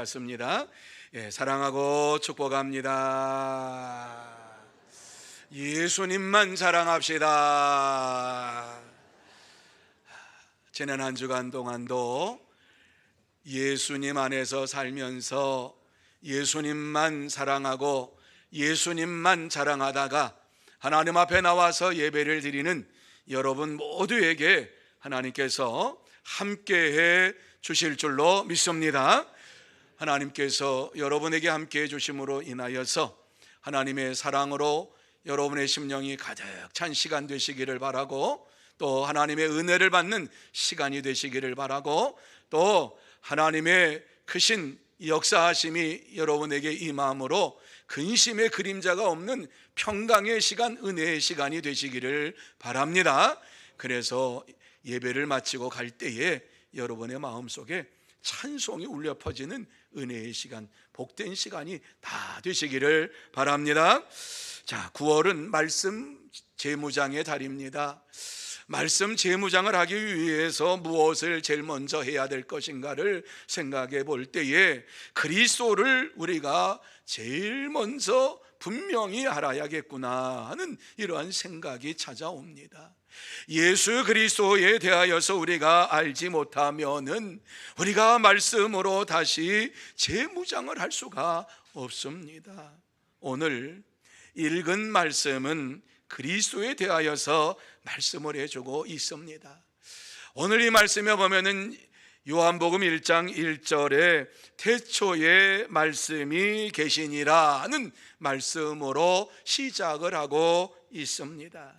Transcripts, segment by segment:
습니다. 사랑하고 축복합니다. 예수님만 사랑합시다. 지난 한 주간 동안도 예수님 안에서 살면서 예수님만 사랑하고 예수님만 자랑하다가 하나님 앞에 나와서 예배를 드리는 여러분 모두에게 하나님께서 함께해 주실 줄로 믿습니다. 하나님께서 여러분에게 함께해 주심으로 인하여서 하나님의 사랑으로 여러분의 심령이 가득 찬 시간 되시기를 바라고, 또 하나님의 은혜를 받는 시간이 되시기를 바라고, 또 하나님의 크신 역사하심이 여러분에게 임함으로 근심의 그림자가 없는 평강의 시간, 은혜의 시간이 되시기를 바랍니다. 그래서 예배를 마치고 갈 때에 여러분의 마음속에 찬송이 울려 퍼지는 은혜의 시간, 복된 시간이 다 되시기를 바랍니다. 자, 9월은 말씀 재무장의 달입니다. 말씀 재무장을 하기 위해서 무엇을 제일 먼저 해야 될 것인가를 생각해 볼 때에 그리스도를 우리가 제일 먼저 분명히 알아야겠구나 하는 이러한 생각이 찾아옵니다. 예수 그리스도에 대하여서 우리가 알지 못하면은 우리가 말씀으로 다시 재무장을 할 수가 없습니다. 오늘 읽은 말씀은 그리스도에 대하여서 말씀을 해주고 있습니다. 오늘 이 말씀에 보면은 요한복음 1장 1절에 태초에 말씀이 계시니라 하는 말씀으로 시작을 하고 있습니다.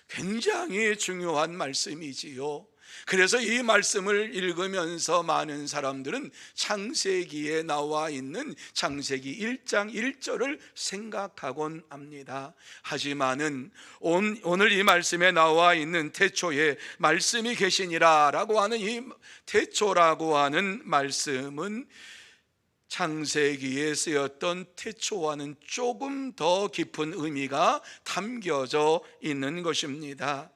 굉장히 중요한 말씀이지요. 그래서 이 말씀을 읽으면서 많은 사람들은 창세기에 나와 있는 창세기 1장 1절을 생각하곤 합니다. 하지만은 오늘 이 말씀에 나와 있는 태초에 말씀이 계시니라 라고 하는 이 태초라고 하는 말씀은 창세기에 쓰였던 태초와는 조금 더 깊은 의미가 담겨져 있는 것입니다.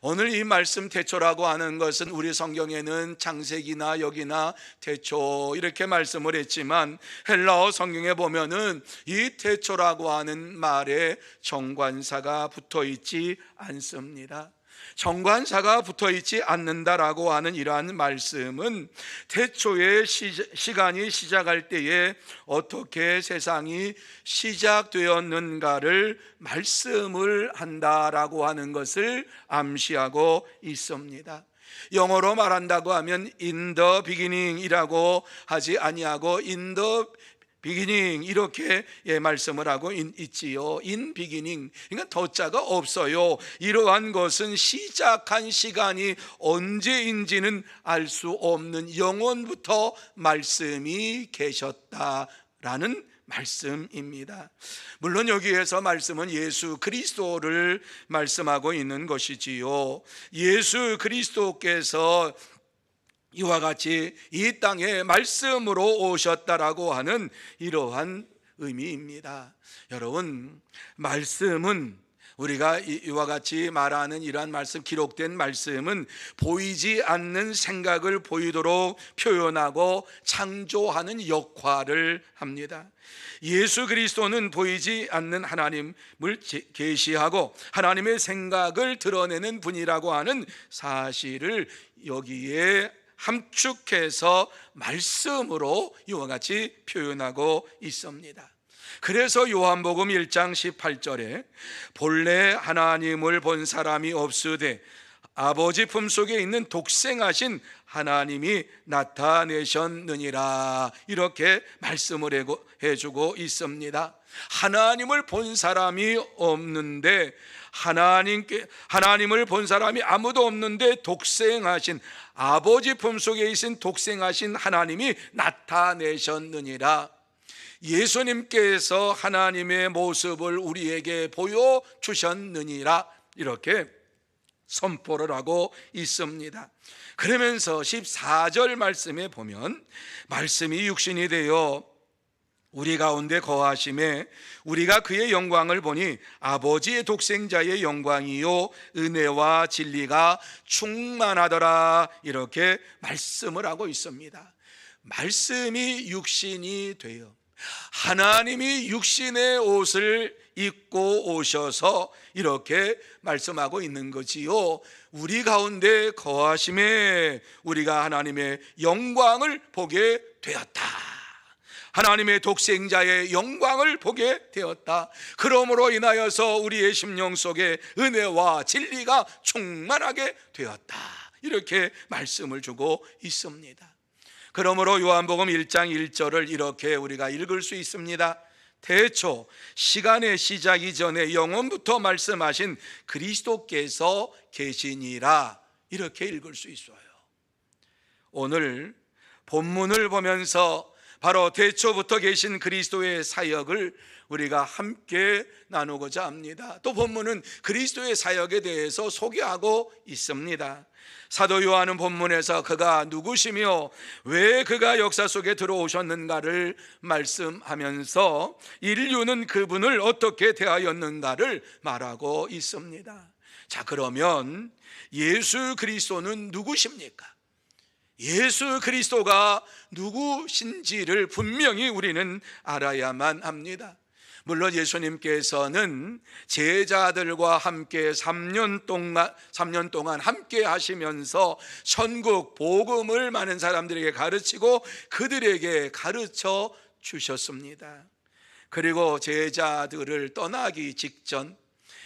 오늘 이 말씀 태초라고 하는 것은 우리 성경에는 창세기나 여기나 태초 이렇게 말씀을 했지만 헬라어 성경에 보면은 이 태초라고 하는 말에 정관사가 붙어 있지 않습니다. 정관사가 붙어 있지 않는다라고 하는 이러한 말씀은 태초에 시간이 시작할 때에 어떻게 세상이 시작되었는가를 말씀을 한다라고 하는 것을 암시하고 있습니다. 영어로 말한다고 하면 in the beginning이라고 하지 아니하고 in the 비기닝 이렇게 말씀을 하고 있지요. in beginning, 그러니까 더자가 없어요. 이러한 것은 시작한 시간이 언제인지는 알 수 없는 영원부터 말씀이 계셨다라는 말씀입니다. 물론 여기에서 말씀은 예수 그리스도를 말씀하고 있는 것이지요. 예수 그리스도께서 이와 같이 이 땅에 말씀으로 오셨다라고 하는 이러한 의미입니다. 여러분, 말씀은 우리가 이와 같이 말하는 이러한 말씀, 기록된 말씀은 보이지 않는 생각을 보이도록 표현하고 창조하는 역할을 합니다. 예수 그리스도는 보이지 않는 하나님을 계시하고 하나님의 생각을 드러내는 분이라고 하는 사실을 여기에 함축해서 말씀으로 이와 같이 표현하고 있습니다. 그래서 요한복음 1장 18절에 본래 하나님을 본 사람이 없으되 아버지 품속에 있는 독생하신 하나님이 나타내셨느니라 이렇게 말씀을 해주고 있습니다. 하나님을 본 사람이 없는데 하나님을 본 사람이 아무도 없는데 독생하신 아버지 품속에 있는 독생하신 하나님이 나타내셨느니라. 예수님께서 하나님의 모습을 우리에게 보여주셨느니라 이렇게 선포를 하고 있습니다. 그러면서 14절 말씀에 보면 말씀이 육신이 되어 우리 가운데 거하심에 우리가 그의 영광을 보니 아버지의 독생자의 영광이요 은혜와 진리가 충만하더라 이렇게 말씀을 하고 있습니다. 말씀이 육신이 되어 하나님이 육신의 옷을 입고 오셔서 이렇게 말씀하고 있는 거지요. 우리 가운데 거하심에 우리가 하나님의 영광을 보게 되었다. 하나님의 독생자의 영광을 보게 되었다. 그러므로 인하여서 우리의 심령 속에 은혜와 진리가 충만하게 되었다. 이렇게 말씀을 주고 있습니다. 그러므로 요한복음 1장 1절을 이렇게 우리가 읽을 수 있습니다. 태초 시간의 시작 이전에 영원부터 말씀하신 그리스도께서 계시니라. 이렇게 읽을 수 있어요. 오늘 본문을 보면서 바로 태초부터 계신 그리스도의 사역을 우리가 함께 나누고자 합니다. 또 본문은 그리스도의 사역에 대해서 소개하고 있습니다. 사도 요한은 본문에서 그가 누구시며 왜 그가 역사 속에 들어오셨는가를 말씀하면서 인류는 그분을 어떻게 대하였는가를 말하고 있습니다. 자, 그러면 예수 그리스도는 누구십니까? 예수 그리스도가 누구신지를 분명히 우리는 알아야만 합니다. 물론 예수님께서는 제자들과 함께 3년 동안 함께 하시면서 천국 복음을 많은 사람들에게 가르치고 그들에게 가르쳐 주셨습니다. 그리고 제자들을 떠나기 직전,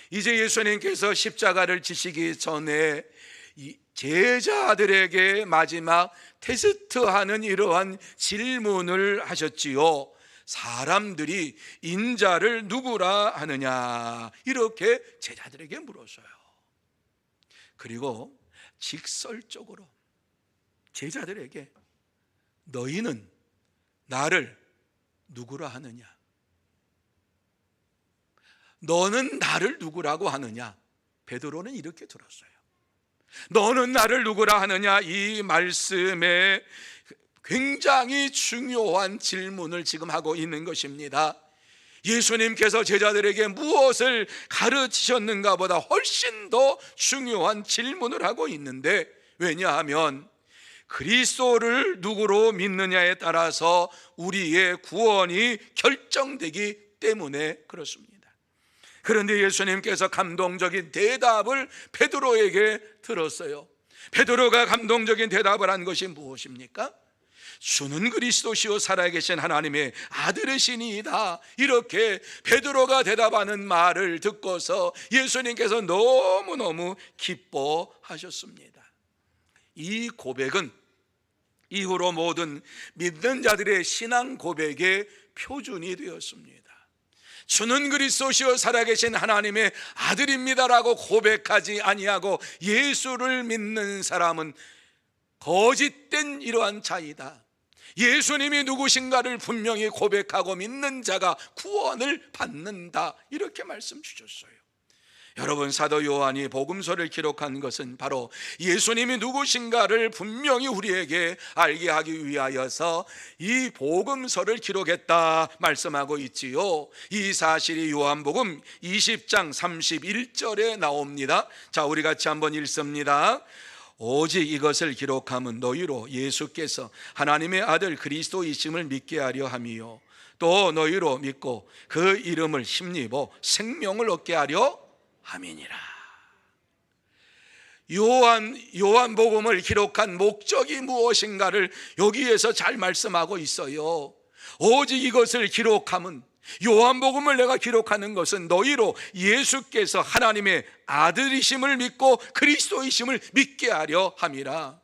이제 예수님께서 십자가를 지시기 전에 제자들에게 마지막 테스트하는 이러한 질문을 하셨지요. 사람들이 인자를 누구라 하느냐, 이렇게 제자들에게 물었어요. 그리고 직설적으로 제자들에게 너희는 나를 누구라 하느냐, 너는 나를 누구라고 하느냐. 베드로는 이렇게 들었어요. 너는 나를 누구라 하느냐, 이 말씀에 굉장히 중요한 질문을 지금 하고 있는 것입니다. 예수님께서 제자들에게 무엇을 가르치셨는가 보다 훨씬 더 중요한 질문을 하고 있는데, 왜냐하면 그리스도를 누구로 믿느냐에 따라서 우리의 구원이 결정되기 때문에 그렇습니다. 그런데 예수님께서 감동적인 대답을 베드로에게 들었어요. 베드로가 감동적인 대답을 한 것이 무엇입니까? 주는 그리스도시요 살아계신 하나님의 아들이시니이다. 이렇게 베드로가 대답하는 말을 듣고서 예수님께서 너무너무 기뻐하셨습니다. 이 고백은 이후로 모든 믿는 자들의 신앙 고백의 표준이 되었습니다. 주는 그리스도시요 살아계신 하나님의 아들입니다라고 고백하지 아니하고 예수를 믿는 사람은 거짓된 이러한 자이다. 예수님이 누구신가를 분명히 고백하고 믿는 자가 구원을 받는다. 이렇게 말씀 주셨어요. 여러분, 사도 요한이 복음서를 기록한 것은 바로 예수님이 누구신가를 분명히 우리에게 알게 하기 위하여서 이 복음서를 기록했다 말씀하고 있지요. 이 사실이 요한복음 20장 31절에 나옵니다. 자, 우리 같이 한번 읽습니다. 오직 이것을 기록함은 너희로 예수께서 하나님의 아들 그리스도이심을 믿게 하려 함이요 또 너희로 믿고 그 이름을 힘입어 생명을 얻게 하려 함이니라. 요한복음을 기록한 목적이 무엇인가를 여기에서 잘 말씀하고 있어요. 오직 이것을 기록함은, 요한복음을 내가 기록하는 것은 너희로 예수께서 하나님의 아들이심을 믿고 그리스도이심을 믿게 하려 함이라.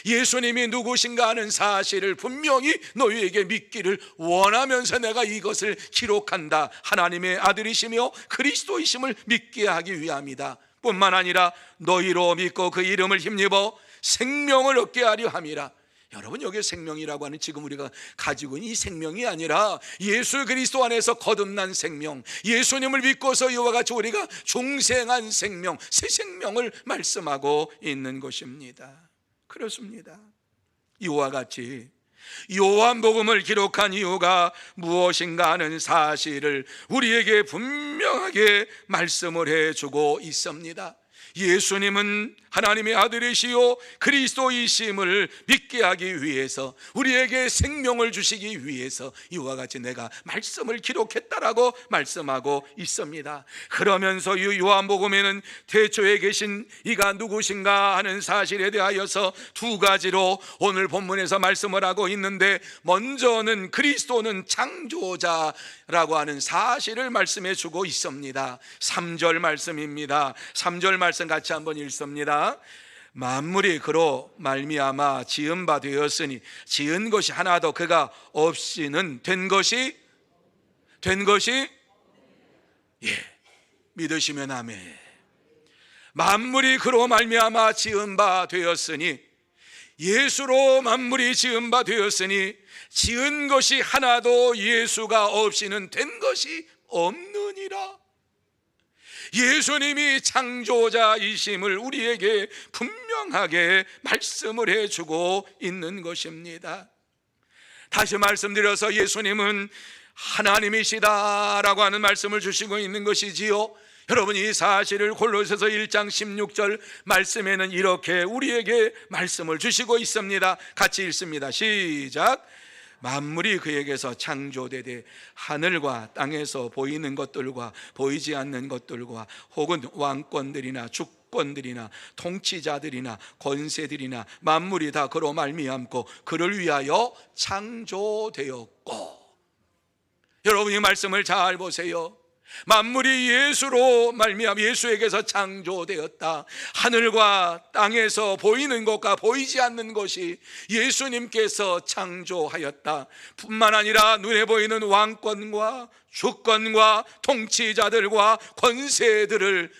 예수님이 누구신가 하는 사실을 분명히 너희에게 믿기를 원하면서 내가 이것을 기록한다. 하나님의 아들이시며 그리스도이심을 믿게 하기 위함이다. 뿐만 아니라 너희로 믿고 그 이름을 힘입어 생명을 얻게 하려 함이라. 여러분, 여기 생명이라고 하는 지금 우리가 가지고 있는 이 생명이 아니라 예수 그리스도 안에서 거듭난 생명, 예수님을 믿고서 이와 같이 우리가 중생한 생명, 새 생명을 말씀하고 있는 것입니다. 그렇습니다. 이와 같이 요한복음을 기록한 이유가 무엇인가 하는 사실을 우리에게 분명하게 말씀을 해주고 있습니다. 예수님은 하나님의 아들이시요 그리스도이심을 믿게 하기 위해서, 우리에게 생명을 주시기 위해서 이와 같이 내가 말씀을 기록했다라고 말씀하고 있습니다. 그러면서 이 요한복음에는 태초에 계신 이가 누구신가 하는 사실에 대하여서 두 가지로 오늘 본문에서 말씀을 하고 있는데, 먼저는 그리스도는 창조자라고 하는 사실을 말씀해 주고 있습니다. 3절 말씀입니다. 3절 말씀 같이 한번 읽습니다. 만물이 그로 말미암아 지은 바 되었으니 지은 것이 하나도 그가 없이는 된 것이 믿으시면 아멘. 만물이 그로 말미암아 지은 바 되었으니, 예수로 만물이 지은 바 되었으니 지은 것이 하나도 예수가 없이는 된 것이 없느니라. 예수님이 창조자이심을 우리에게 분명하게 말씀을 해주고 있는 것입니다. 다시 말씀드려서 예수님은 하나님이시다라고 하는 말씀을 주시고 있는 것이지요. 여러분, 이 사실을 골로새서 1장 16절 말씀에는 이렇게 우리에게 말씀을 주시고 있습니다. 같이 읽습니다. 시작. 만물이 그에게서 창조되되 하늘과 땅에서 보이는 것들과 보이지 않는 것들과 혹은 왕권들이나 주권들이나 통치자들이나 권세들이나 만물이 다 그로 말미암고 그를 위하여 창조되었고. 여러분, 이 말씀을 잘 보세요. 만물이 예수로 말미암아 예수에게서 창조되었다. 하늘과 땅에서 보이는 것과 보이지 않는 것이 예수님께서 창조하였다. 뿐만 아니라 눈에 보이는 왕권과 주권과 통치자들과 권세들을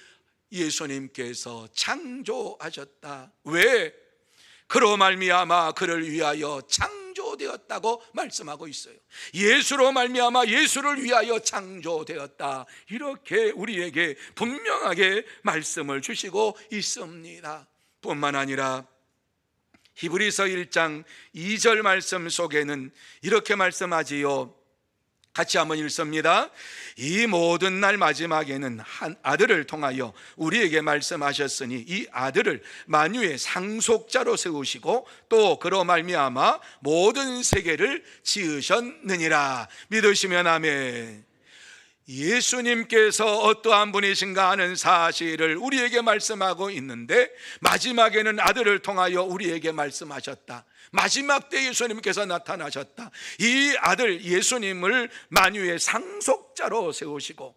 예수님께서 창조하셨다. 왜? 그로 말미암아 그를 위하여 창조되었다고 말씀하고 있어요. 예수로 말미암아 예수를 위하여 창조되었다, 이렇게 우리에게 분명하게 말씀을 주시고 있습니다. 뿐만 아니라 히브리서 1장 2절 말씀 속에는 이렇게 말씀하지요. 같이 한번 읽습니다. 이 모든 날 마지막에는 한 아들을 통하여 우리에게 말씀하셨으니 이 아들을 만유의 상속자로 세우시고 또 그로 말미암아 모든 세계를 지으셨느니라. 믿으시면 아멘. 예수님께서 어떠한 분이신가 하는 사실을 우리에게 말씀하고 있는데, 마지막에는 아들을 통하여 우리에게 말씀하셨다. 마지막 때 예수님께서 나타나셨다. 이 아들 예수님을 만유의 상속자로 세우시고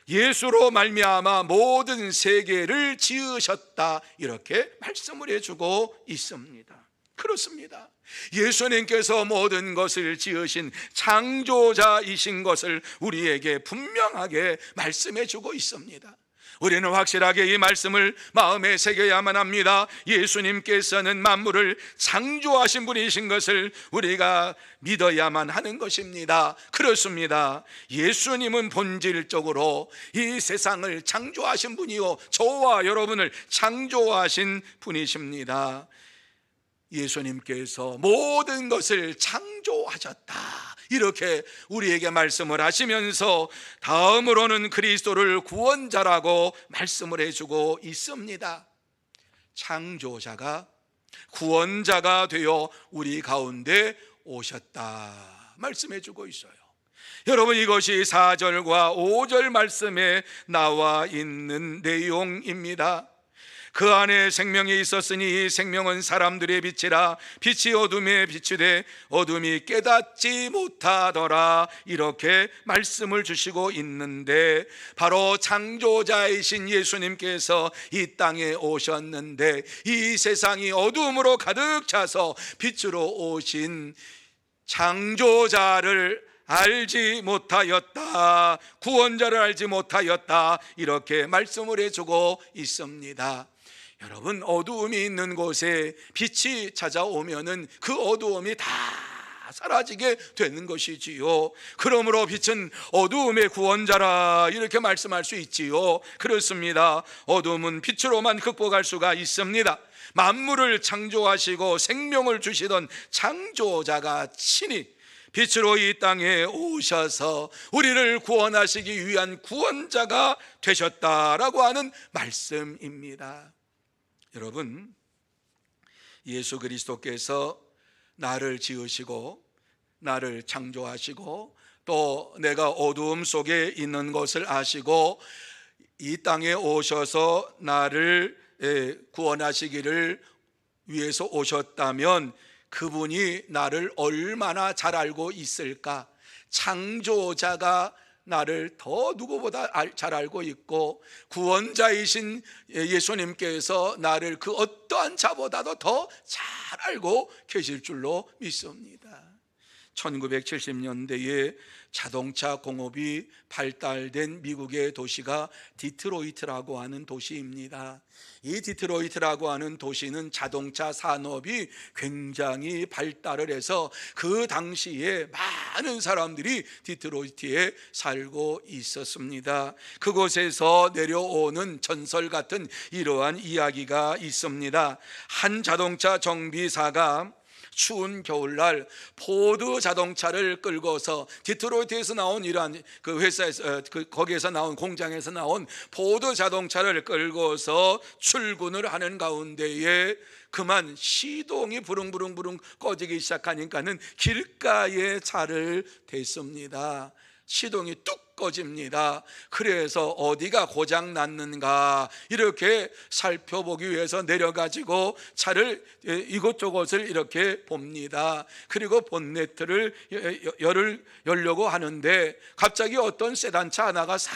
예수로 말미암아 모든 세계를 지으셨다, 이렇게 말씀을 해주고 있습니다. 그렇습니다. 예수님께서 모든 것을 지으신 창조자이신 것을 우리에게 분명하게 말씀해 주고 있습니다. 우리는 확실하게 이 말씀을 마음에 새겨야만 합니다. 예수님께서는 만물을 창조하신 분이신 것을 우리가 믿어야만 하는 것입니다. 그렇습니다. 예수님은 본질적으로 이 세상을 창조하신 분이요, 저와 여러분을 창조하신 분이십니다. 예수님께서 모든 것을 창조하셨다, 이렇게 우리에게 말씀을 하시면서 다음으로는 그리스도를 구원자라고 말씀을 해주고 있습니다. 창조자가 구원자가 되어 우리 가운데 오셨다 말씀해주고 있어요. 여러분, 이것이 4절과 5절 말씀에 나와 있는 내용입니다. 그 안에 생명이 있었으니 이 생명은 사람들의 빛이라. 빛이 어둠에 비추되 어둠이 깨닫지 못하더라, 이렇게 말씀을 주시고 있는데, 바로 창조자이신 예수님께서 이 땅에 오셨는데, 이 세상이 어둠으로 가득 차서 빛으로 오신 창조자를 알지 못하였다, 구원자를 알지 못하였다, 이렇게 말씀을 해주고 있습니다. 여러분, 어두움이 있는 곳에 빛이 찾아오면은 그 어두움이 다 사라지게 되는 것이지요. 그러므로 빛은 어두움의 구원자라, 이렇게 말씀할 수 있지요. 그렇습니다. 어두움은 빛으로만 극복할 수가 있습니다. 만물을 창조하시고 생명을 주시던 창조자가 친히 빛으로 이 땅에 오셔서 우리를 구원하시기 위한 구원자가 되셨다라고 하는 말씀입니다. 여러분, 예수 그리스도께서 나를 지으시고 나를 창조하시고 또 내가 어두움 속에 있는 것을 아시고 이 땅에 오셔서 나를 구원하시기를 위해서 오셨다면 그분이 나를 얼마나 잘 알고 있을까? 창조자가 나를 더 누구보다 잘 알고 있고 구원자이신 예수님께서 나를 그 어떠한 자보다도 더 잘 알고 계실 줄로 믿습니다. 1970년대에 자동차 공업이 발달된 미국의 도시가 디트로이트라고 하는 도시입니다. 이 디트로이트라고 하는 도시는 자동차 산업이 굉장히 발달을 해서 그 당시에 많은 사람들이 디트로이트에 살고 있었습니다. 그곳에서 내려오는 전설 같은 이러한 이야기가 있습니다. 한 자동차 정비사가 추운 겨울날 포드 자동차를 끌고서 디트로이트에서 나온 이러한 그 회사에서 거기에서 나온 공장에서 나온 포드 자동차를 끌고서 출근을 하는 가운데에 그만 시동이 부릉부릉 꺼지기 시작하니까는 길가에 차를 댔습니다. 시동이 뚝 꺼집니다. 그래서 어디가 고장 났는가 이렇게 살펴보기 위해서 내려가지고 차를 이곳저곳을 이렇게 봅니다. 그리고 본네트를 열려고 하는데 갑자기 어떤 세단차 하나가 싹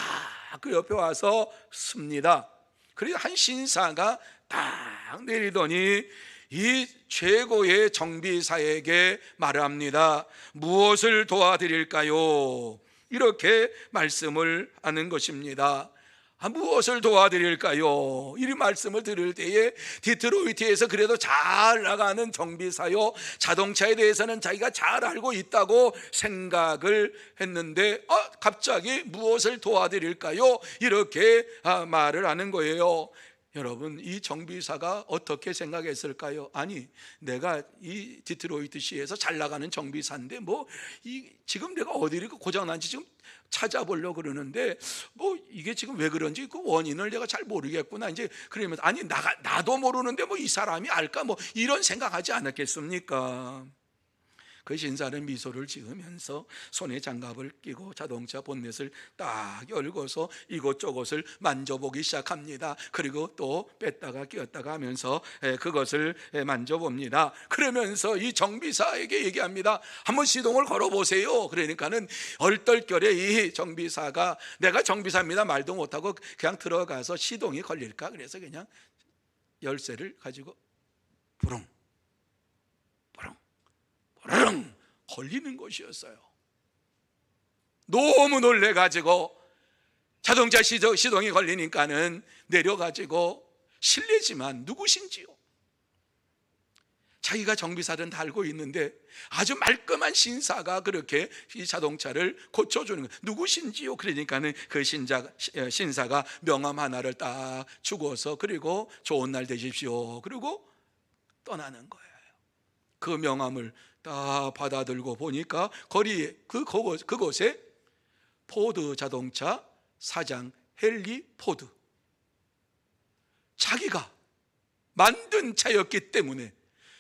그 옆에 와서 씁니다. 그래서 한 신사가 딱 내리더니 이 최고의 정비사에게 말합니다. 무엇을 도와드릴까요? 이렇게 말씀을 하는 것입니다. 무엇을 도와드릴까요? 이 말씀을 들을 때에 디트로이트에서 그래도 잘 나가는 정비사요, 자동차에 대해서는 자기가 잘 알고 있다고 생각을 했는데 갑자기 무엇을 도와드릴까요? 이렇게 말을 하는 거예요. 여러분, 이 정비사가 어떻게 생각했을까요? 아니, 내가 이 디트로이트시에서 잘 나가는 정비사인데 지금 내가 어디를 고장난지 지금 찾아보려고 그러는데 이게 지금 왜 그런지 그 원인을 내가 잘 모르겠구나. 이제 그러면 아니 나도 모르는데 이 사람이 알까? 이런 생각하지 않았겠습니까? 그 신사는 미소를 지으면서 손에 장갑을 끼고 자동차 본넷을 딱 열고서 이곳저곳을 만져보기 시작합니다. 그리고 또 뺐다가 끼웠다가 하면서 그것을 만져봅니다. 그러면서 이 정비사에게 얘기합니다. 한번 시동을 걸어보세요. 그러니까는 얼떨결에 이 정비사가 내가 정비사입니다 말도 못하고 그냥 들어가서 시동이 걸릴까 그래서 그냥 열쇠를 가지고 부릉 걸리는 것이었어요. 너무 놀래가지고 자동차 시동이 걸리니까는 내려가지고 실례지만 누구신지요? 자기가 정비사든 다 알고 있는데 아주 말끔한 신사가 그렇게 이 자동차를 고쳐주는 거예요. 누구신지요? 그러니까는 그 신사가 명함 하나를 딱 주고서 그리고 좋은 날 되십시오 그리고 떠나는 거예요. 그 명함을 딱 받아들고 보니까 거리에 그곳에 포드 자동차 사장 헨리 포드, 자기가 만든 차였기 때문에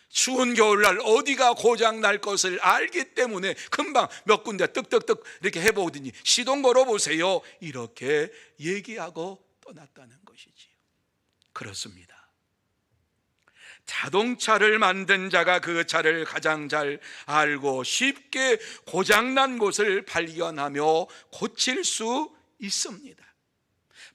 추운 겨울날 어디가 고장 날 것을 알기 때문에 금방 몇 군데 뜩뜩뜩 이렇게 해보더니 시동 걸어보세요 이렇게 얘기하고 떠났다는 것이지요. 그렇습니다. 자동차를 만든 자가 그 차를 가장 잘 알고 쉽게 고장난 곳을 발견하며 고칠 수 있습니다.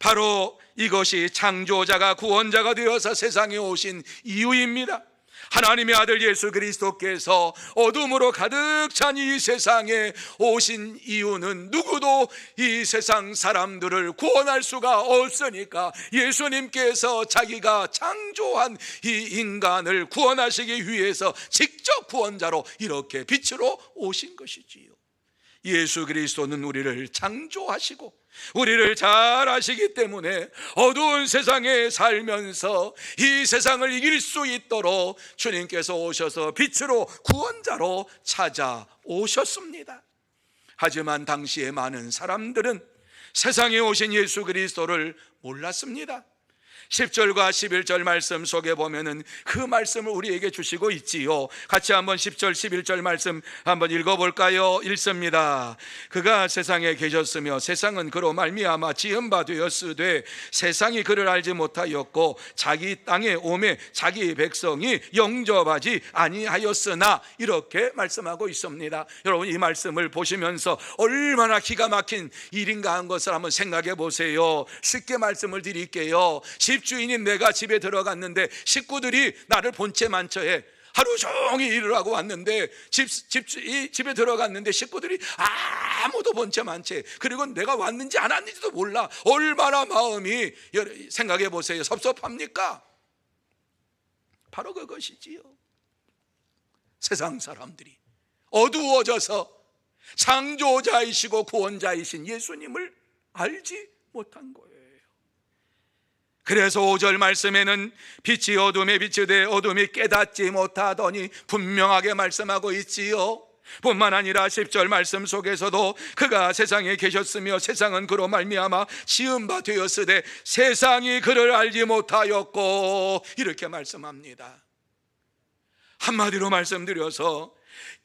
바로 이것이 창조자가 구원자가 되어서 세상에 오신 이유입니다. 하나님의 아들 예수 그리스도께서 어둠으로 가득 찬 이 세상에 오신 이유는 누구도 이 세상 사람들을 구원할 수가 없으니까 예수님께서 자기가 창조한 이 인간을 구원하시기 위해서 직접 구원자로 이렇게 빛으로 오신 것이지요. 예수 그리스도는 우리를 창조하시고 우리를 잘 아시기 때문에 어두운 세상에 살면서 이 세상을 이길 수 있도록 주님께서 오셔서 빛으로 구원자로 찾아오셨습니다. 하지만 당시에 많은 사람들은 세상에 오신 예수 그리스도를 몰랐습니다. 10절과 11절 말씀 속에 보면은 그 말씀을 우리에게 주시고 있지요. 같이 한번 10절 11절 말씀 한번 읽어볼까요? 읽습니다. 그가 세상에 계셨으며 세상은 그로 말미암아 지은 바 되었으되 세상이 그를 알지 못하였고 자기 땅에 오매 자기 백성이 영접하지 아니하였으나, 이렇게 말씀하고 있습니다. 여러분, 이 말씀을 보시면서 얼마나 기가 막힌 일인가 한 것을 한번 생각해 보세요. 쉽게 말씀을 드릴게요. 집주인인 내가 집에 들어갔는데 식구들이 나를 본체 만처해 하루 종일 일을 하고 왔는데 집에 들어갔는데 식구들이 아무도 본체 만체, 그리고 내가 왔는지 안 왔는지도 몰라. 얼마나 마음이, 생각해 보세요, 섭섭합니까? 바로 그것이지요. 세상 사람들이 어두워져서 창조자이시고 구원자이신 예수님을 알지 못한 거예요. 그래서 5절 말씀에는 빛이 어둠에 비추되 어둠이 깨닫지 못하더니 분명하게 말씀하고 있지요. 뿐만 아니라 10절 말씀 속에서도 그가 세상에 계셨으며 세상은 그로 말미암아 지은 바 되었으되 세상이 그를 알지 못하였고, 이렇게 말씀합니다. 한마디로 말씀드려서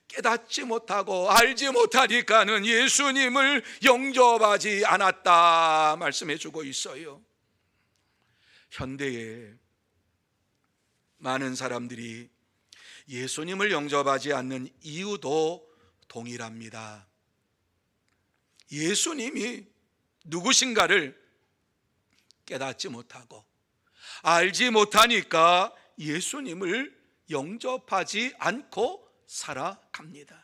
깨닫지 못하고 알지 못하니까는 예수님을 영접하지 않았다 말씀해 주고 있어요. 현대에 많은 사람들이 예수님을 영접하지 않는 이유도 동일합니다. 예수님이 누구신가를 깨닫지 못하고 알지 못하니까 예수님을 영접하지 않고 살아갑니다.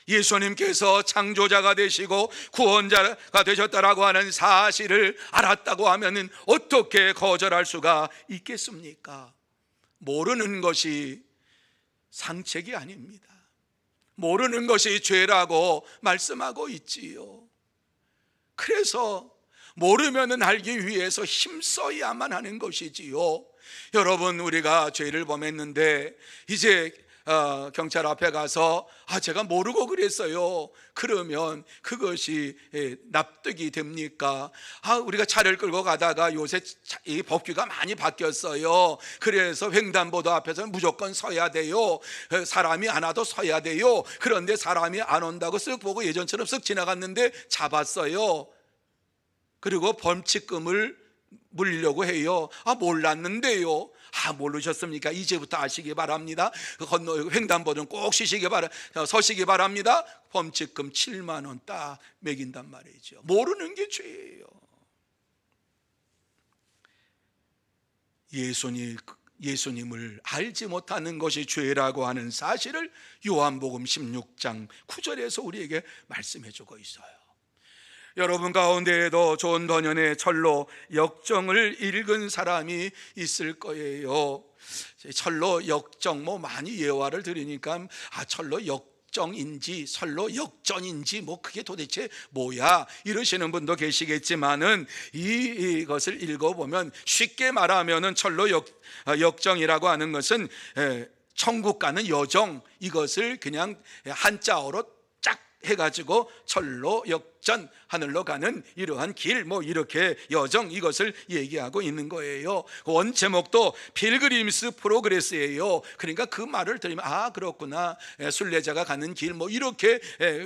예수님께서 창조자가 되시고 구원자가 되셨다라고 하는 사실을 알았다고 하면 어떻게 거절할 수가 있겠습니까? 모르는 것이 상책이 아닙니다. 모르는 것이 죄라고 말씀하고 있지요. 그래서 모르면은 알기 위해서 힘써야만 하는 것이지요. 여러분, 우리가 죄를 범했는데 이제 경찰 앞에 가서 제가 모르고 그랬어요, 그러면 그것이 납득이 됩니까? 우리가 차를 끌고 가다가 요새 이 법규가 많이 바뀌었어요. 그래서 횡단보도 앞에서는 무조건 서야 돼요. 사람이 안 와도 서야 돼요. 그런데 사람이 안 온다고 쓱 보고 예전처럼 쓱 지나갔는데 잡았어요. 그리고 벌칙금을 물리려고 해요. 몰랐는데요. 모르셨습니까? 이제부터 아시기 바랍니다. 횡단보도는 꼭 서시기 바랍니다. 범칙금 7만 원 딱 매긴단 말이죠. 모르는 게 죄예요. 예수님을 알지 못하는 것이 죄라고 하는 사실을 요한복음 16장 9절에서 우리에게 말씀해 주고 있어요. 여러분 가운데에도 좋은 번연의 철로 역정을 읽은 사람이 있을 거예요. 철로 역정 많이 예화를 들으니까 철로 역정인지 철로 역전인지 그게 도대체 뭐야 이러시는 분도 계시겠지만은 이것을 읽어보면 쉽게 말하면은 철로 역정이라고 하는 것은 천국 가는 여정, 이것을 그냥 한자어로 쫙 해가지고 철로 역전, 하늘로 가는 이러한 길, 이렇게 여정, 이것을 얘기하고 있는 거예요. 원 제목도 필그림스 프로그레스예요. 그러니까 그 말을 들으면 그렇구나, 순례자가 가는 길, 이렇게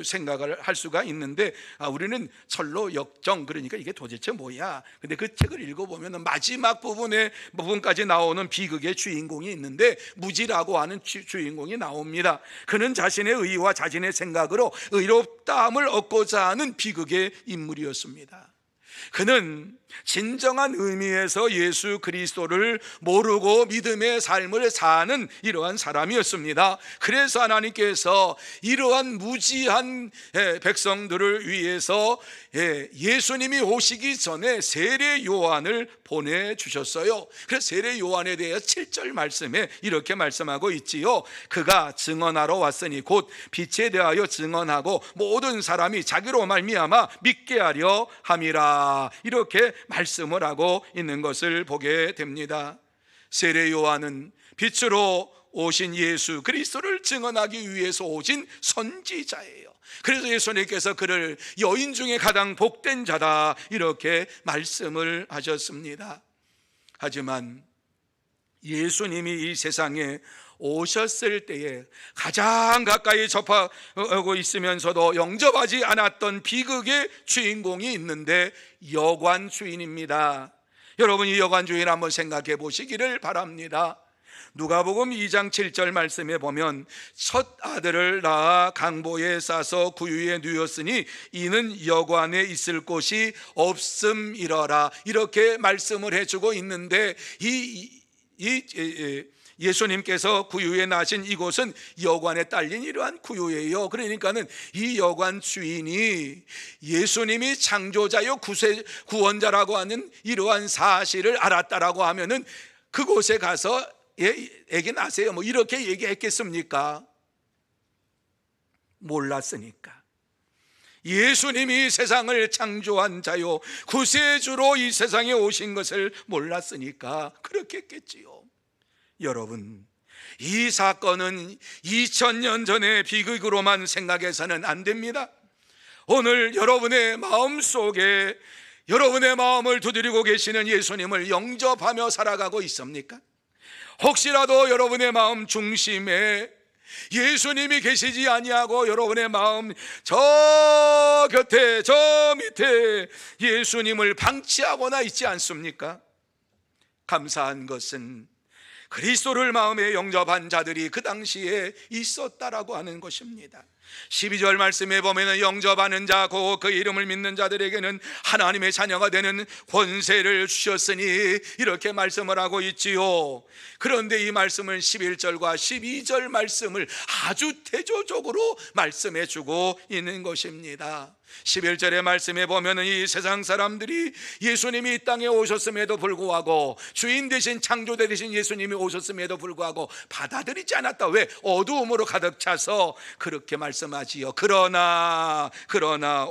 생각을 할 수가 있는데 우리는 철로 역정, 그러니까 이게 도대체 뭐야. 근데 그 책을 읽어보면 마지막 부분까지 나오는 비극의 주인공이 있는데 무지라고 하는 주인공이 나옵니다. 그는 자신의 의와 자신의 생각으로 의롭다함을 얻고자 하는 비극의 인물이었습니다. 그는 진정한 의미에서 예수 그리스도를 모르고 믿음의 삶을 사는 이러한 사람이었습니다. 그래서 하나님께서 이러한 무지한 백성들을 위해서 예수님이 오시기 전에 세례 요한을 보내주셨어요. 그래서 세례 요한에 대해 7절 말씀에 이렇게 말씀하고 있지요. 그가 증언하러 왔으니 곧 빛에 대하여 증언하고 모든 사람이 자기로 말미암아 믿게 하려 함이라, 이렇게 말씀을 하고 있는 것을 보게 됩니다. 세례 요한은 빛으로 오신 예수 그리스도를 증언하기 위해서 오신 선지자예요. 그래서 예수님께서 그를 여인 중에 가장 복된 자다, 이렇게 말씀을 하셨습니다. 하지만 예수님이 이 세상에 오셨을 때에 가장 가까이 접하고 있으면서도 영접하지 않았던 비극의 주인공이 있는데 여관 주인입니다. 여러분, 이 여관 주인 한번 생각해 보시기를 바랍니다. 누가복음 2장 7절 말씀에 보면 첫 아들을 낳아 강보에 싸서 구유에 누웠으니 이는 여관에 있을 곳이 없음이러라, 이렇게 말씀을 해주고 있는데 예수님께서 구유에 나신 이곳은 여관에 딸린 이러한 구유예요. 그러니까는 이 여관 주인이 예수님이 창조자요 구원자라고 하는 이러한 사실을 알았다라고 하면은 그곳에 가서 애기 낳으세요 뭐 이렇게 얘기했겠습니까? 몰랐으니까. 예수님이 세상을 창조한 자요 구세주로 이 세상에 오신 것을 몰랐으니까 그렇게 했겠지요. 여러분, 이 사건은 2000년 전의 비극으로만 생각해서는 안 됩니다. 오늘 여러분의 마음속에 여러분의 마음을 두드리고 계시는 예수님을 영접하며 살아가고 있습니까? 혹시라도 여러분의 마음 중심에 예수님이 계시지 아니하고 여러분의 마음 저 곁에 저 밑에 예수님을 방치하거나 있지 않습니까? 감사한 것은 그리스도를 마음에 영접한 자들이 그 당시에 있었다라고 하는 것입니다. 12절 말씀에 보면 영접하는 자 곧 그 이름을 믿는 자들에게는 하나님의 자녀가 되는 권세를 주셨으니, 이렇게 말씀을 하고 있지요. 그런데 이 말씀은 11절과 12절 말씀을 아주 대조적으로 말씀해 주고 있는 것입니다. 11절의 말씀에 보면 이 세상 사람들이 예수님이 이 땅에 오셨음에도 불구하고, 주인 되신 창조자 되신 예수님이 오셨음에도 불구하고 받아들이지 않았다. 왜? 어두움으로 가득 차서 그렇게 말씀하지요. 그러나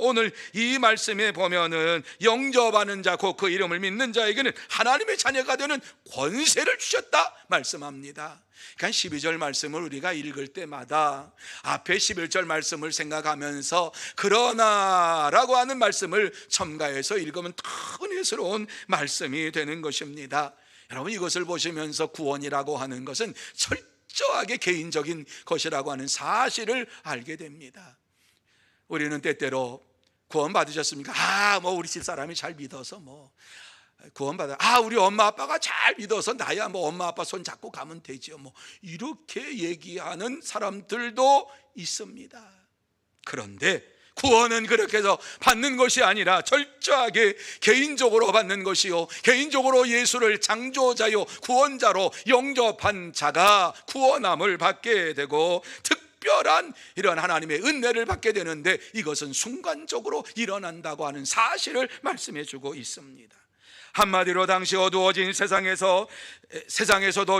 오늘 이 말씀에 보면은 영접하는 자 곧 그 이름을 믿는 자에게는 하나님의 자녀가 되는 권세를 주셨다 말씀합니다. 그러니까 12절 말씀을 우리가 읽을 때마다 앞에 11절 말씀을 생각하면서 그러나라고 하는 말씀을 첨가해서 읽으면 더 은혜스러운 말씀이 되는 것입니다. 여러분, 이것을 보시면서 구원이라고 하는 것은 철저하게 개인적인 것이라고 하는 사실을 알게 됩니다. 우리는 때때로 구원 받으셨습니까? 우리 집사람이 잘 믿어서 구원받아. 우리 엄마 아빠가 잘 믿어서 나야 엄마 아빠 손 잡고 가면 되죠. 이렇게 얘기하는 사람들도 있습니다. 그런데 구원은 그렇게 해서 받는 것이 아니라 철저하게 개인적으로 받는 것이요, 개인적으로 예수를 창조자요 구원자로 영접한 자가 구원함을 받게 되고 특별한 이런 하나님의 은혜를 받게 되는데, 이것은 순간적으로 일어난다고 하는 사실을 말씀해 주고 있습니다. 한마디로 당시 어두워진 세상에서도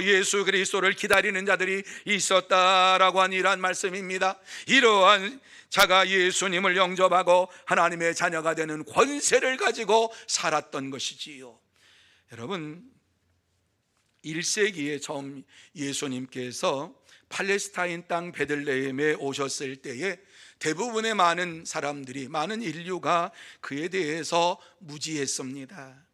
예수 그리스도를 기다리는 자들이 있었다라고 하는 이러한 말씀입니다. 이러한 자가 예수님을 영접하고 하나님의 자녀가 되는 권세를 가지고 살았던 것이지요. 여러분, 1세기에 처음 예수님께서 팔레스타인 땅 베들레헴에 오셨을 때에 대부분의 많은 사람들이, 많은 인류가 그에 대해서 무지했습니다.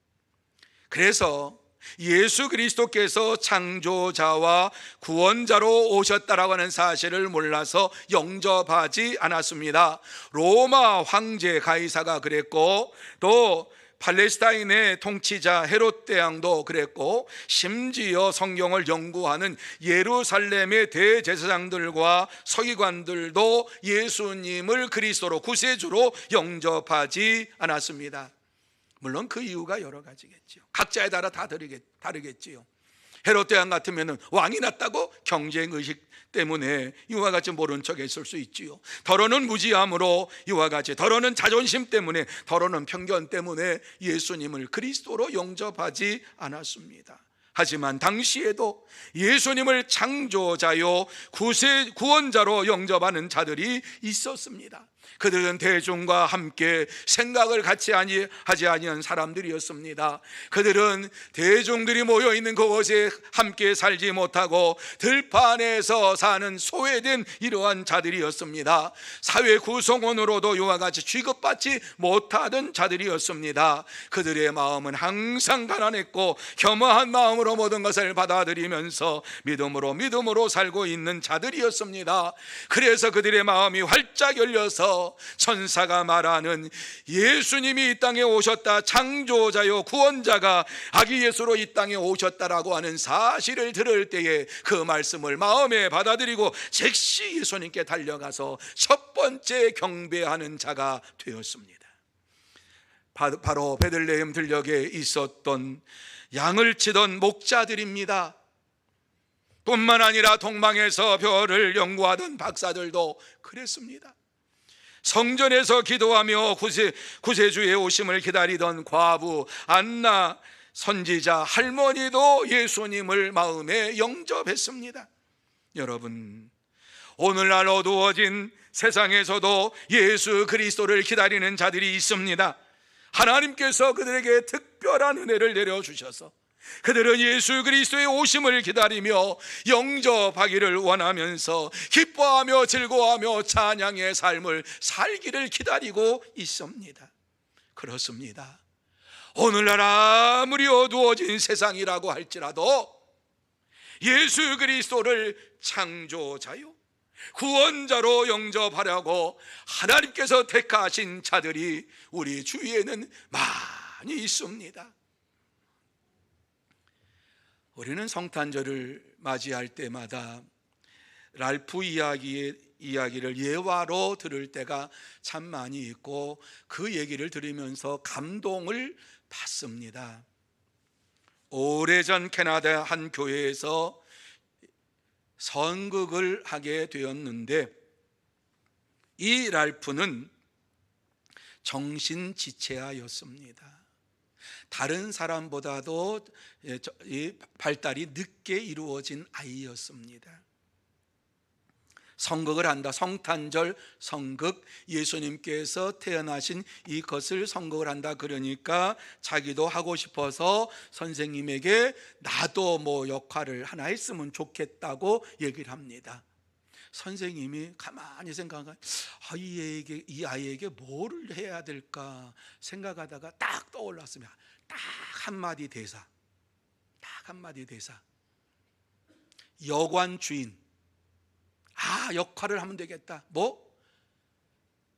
그래서 예수 그리스도께서 창조자와 구원자로 오셨다라고 하는 사실을 몰라서 영접하지 않았습니다. 로마 황제 가이사가 그랬고, 또 팔레스타인의 통치자 헤롯 대왕도 그랬고, 심지어 성경을 연구하는 예루살렘의 대제사장들과 서기관들도 예수님을 그리스도로 구세주로 영접하지 않았습니다. 물론 그 이유가 여러 가지겠죠. 각자에 따라 다 다르겠지요. 헤롯 대왕 같으면 왕이 났다고 경쟁의식 때문에 이와 같이 모른 척 했을 수 있지요. 더러는 무지함으로 이와 같이, 더러는 자존심 때문에, 더러는 편견 때문에 예수님을 그리스도로 영접하지 않았습니다. 하지만 당시에도 예수님을 창조자요 구원자로 영접하는 자들이 있었습니다. 그들은 대중과 함께 생각을 같이 하지 아니한 사람들이었습니다. 그들은 대중들이 모여있는 그곳에 함께 살지 못하고 들판에서 사는 소외된 이러한 자들이었습니다. 사회 구성원으로도 이와 같이 취급받지 못하던 자들이었습니다. 그들의 마음은 항상 가난했고 겸허한 마음으로 모든 것을 받아들이면서 믿음으로 살고 있는 자들이었습니다. 그래서 그들의 마음이 활짝 열려서 천사가 말하는 예수님이 이 땅에 오셨다, 창조자요 구원자가 아기 예수로 이 땅에 오셨다라고 하는 사실을 들을 때에 그 말씀을 마음에 받아들이고 즉시 예수님께 달려가서 첫 번째 경배하는 자가 되었습니다. 바로 베들레헴 들녘에 있었던 양을 치던 목자들입니다. 뿐만 아니라 동방에서 별을 연구하던 박사들도 그랬습니다. 성전에서 기도하며 구세주의 오심을 기다리던 과부 안나 선지자 할머니도 예수님을 마음에 영접했습니다. 여러분, 오늘날 어두워진 세상에서도 예수 그리스도를 기다리는 자들이 있습니다. 하나님께서 그들에게 특별한 은혜를 내려주셔서 그들은 예수 그리스도의 오심을 기다리며 영접하기를 원하면서 기뻐하며 즐거워하며 찬양의 삶을 살기를 기다리고 있습니다. 그렇습니다. 오늘날 아무리 어두워진 세상이라고 할지라도 예수 그리스도를 창조자요 구원자로 영접하려고 하나님께서 택하신 자들이 우리 주위에는 많이 있습니다. 우리는 성탄절을 맞이할 때마다 랄프 이야기를 예화로 들을 때가 참 많이 있고 그 얘기를 들으면서 감동을 받습니다. 오래전 캐나다 한 교회에서 선극을 하게 되었는데 이 랄프는 정신지체아였습니다. 다른 사람보다도 발달이 늦게 이루어진 아이였습니다. 성극을 한다. 성탄절 성극, 예수님께서 태어나신 이것을 성극을 한다. 그러니까 자기도 하고 싶어서 선생님에게 나도 뭐 역할을 하나 했으면 좋겠다고 얘기를 합니다. 선생님이 가만히 생각하면 이 아이에게 뭐를 해야 될까 생각하다가 딱 떠올랐습니다. 딱 한마디 대사. 여관 주인. 역할을 하면 되겠다.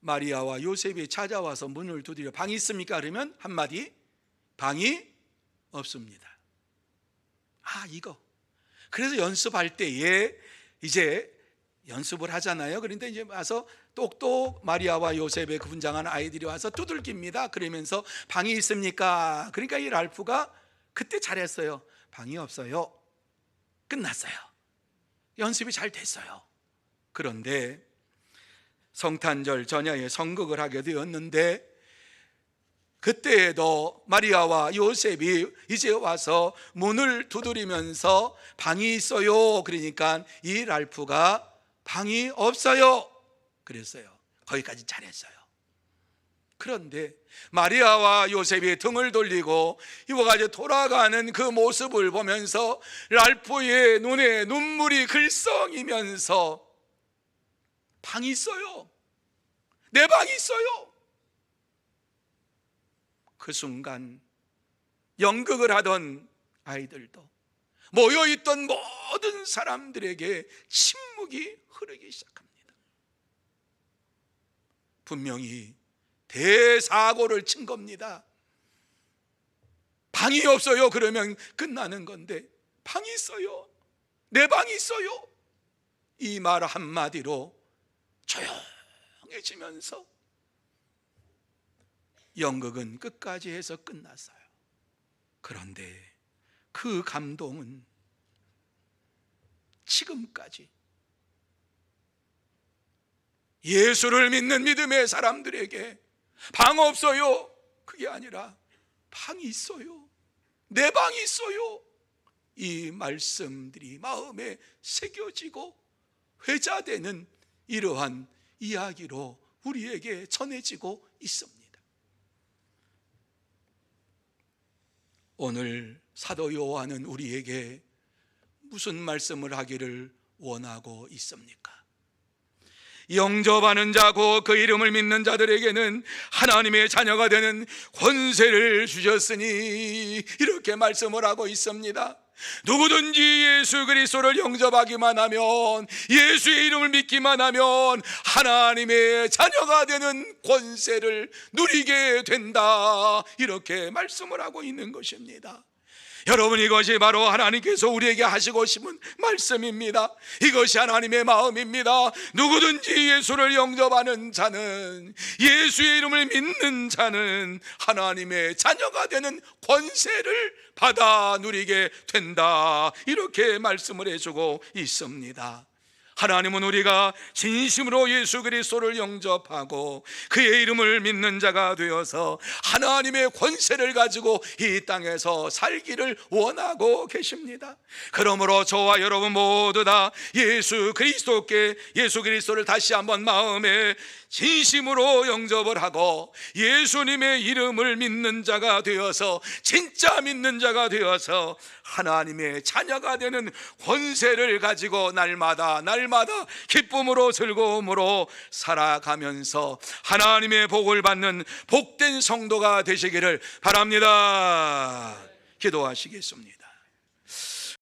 마리아와 요셉이 찾아와서 문을 두드려 방이 있습니까? 그러면 한마디, 방이 없습니다. 이거. 그래서 연습할 때에 이제 연습을 하잖아요. 그런데 이제 와서 똑똑 마리아와 요셉의 분장한 아이들이 와서 두들깁니다. 그러면서 방이 있습니까? 그러니까 이 랄프가 그때 잘했어요. 방이 없어요. 끝났어요. 연습이 잘 됐어요. 그런데 성탄절 전야에 성극을 하게 되었는데 그때에도 마리아와 요셉이 이제 와서 문을 두드리면서 방이 있어요. 그러니까 이 랄프가 방이 없어요. 그랬어요. 거기까지 잘했어요. 그런데 마리아와 요셉이 등을 돌리고 이와 같이 돌아가는 그 모습을 보면서 랄프의 눈에 눈물이 글썽이면서 방이 있어요. 내 방이 있어요. 그 순간 연극을 하던 아이들도 모여있던 모든 사람들에게 침묵이 흐르기 시작합니다. 분명히 대사고를 친 겁니다. 방이 없어요. 그러면 끝나는 건데 방이 있어요. 내 방이 있어요. 이 말 한마디로 조용해지면서 연극은 끝까지 해서 끝났어요. 그런데 그 감동은 지금까지 예수를 믿는 믿음의 사람들에게 방 없어요, 그게 아니라 방이 있어요, 내 방이 있어요, 이 말씀들이 마음에 새겨지고 회자되는 이러한 이야기로 우리에게 전해지고 있습니다. 오늘 사도 요한은 우리에게 무슨 말씀을 하기를 원하고 있습니까? 영접하는 자고 그 이름을 믿는 자들에게는 하나님의 자녀가 되는 권세를 주셨으니, 이렇게 말씀을 하고 있습니다. 누구든지 예수 그리스도를 영접하기만 하면, 예수의 이름을 믿기만 하면 하나님의 자녀가 되는 권세를 누리게 된다, 이렇게 말씀을 하고 있는 것입니다. 여러분, 이것이 바로 하나님께서 우리에게 하시고 싶은 말씀입니다. 이것이 하나님의 마음입니다. 누구든지 예수를 영접하는 자는, 예수의 이름을 믿는 자는 하나님의 자녀가 되는 권세를 받아 누리게 된다, 이렇게 말씀을 해주고 있습니다. 하나님은 우리가 진심으로 예수 그리스도를 영접하고 그의 이름을 믿는 자가 되어서 하나님의 권세를 가지고 이 땅에서 살기를 원하고 계십니다. 그러므로 저와 여러분 모두 다 예수 그리스도를 다시 한번 마음에 진심으로 영접을 하고 예수님의 이름을 믿는 자가 되어서, 진짜 믿는 자가 되어서 하나님의 자녀가 되는 권세를 가지고 날마다 기쁨으로 즐거움으로 살아가면서 하나님의 복을 받는 복된 성도가 되시기를 바랍니다. 기도하시겠습니다.